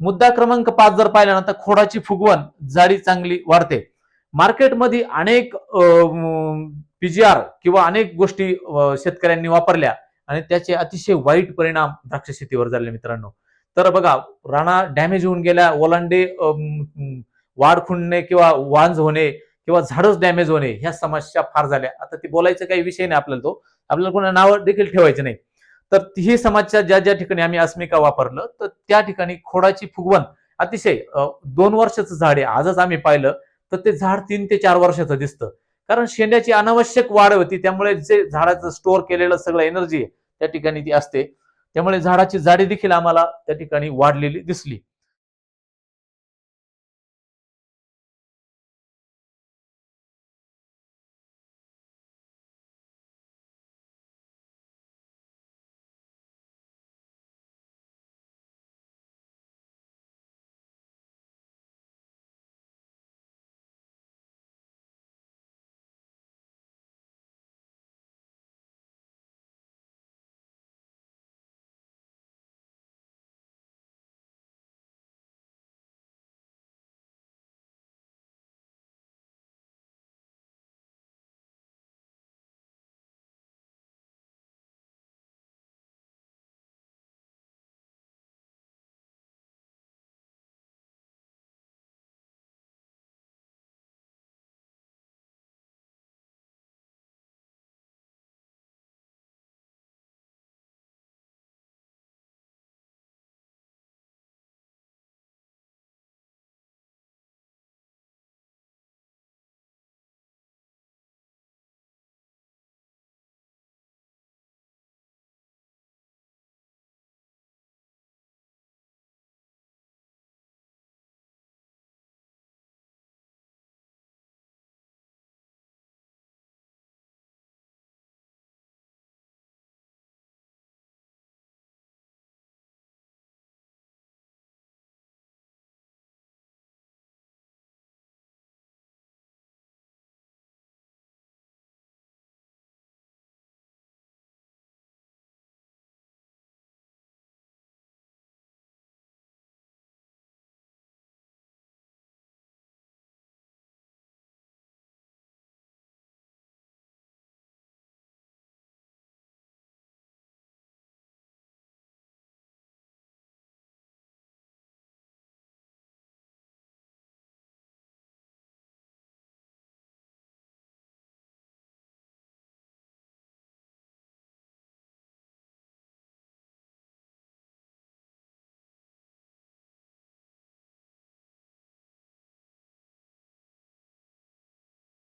मुद्दा क्रमांक 5 जर पाहिला ना तर खोडाची फुगवण जाडी चांगली वाढते. मार्केटमध्ये अनेक पीजीआर किंवा अनेक गोष्टी शेतकऱ्यांनी वापरल्या आणि त्याचे अतिशय वाईट परिणाम द्राक्ष शेतीवर झाले मित्रांनो. तर बघा, राणा डॅमेज होऊन गेल्या, ओलांडे वाढ खुंटणे किंवा वांज होणे किंवा झाडच डॅमेज होणे ह्या समस्या फार झाल्या. आता ती बोलायचा काही विषय नाही आपल्याला, तो आपल्याला कोणा नाव देखील ठेवायचं नाही. तर ही समस्या ज्या ज्या ठिकाणी आम्ही अस्मिका वापरलं तर त्या ठिकाणी खोडाची फुगवण अतिशय 2 वर्षाचं झाड आहे. आजच आम्ही पाहिलं तर ते झाड 3 ते 4 वर्षाचं दिसतं. कारण शेंड्याची अनावश्यक वाढ होती, त्यामुळे जे झाडाचं स्टोअर केलेलं सगळं एनर्जी आहे त्या ठिकाणी ती असते. त्यामुळे झाडाची जाडी देखील आम्हाला त्या ठिकाणी वाढलेली दिसली.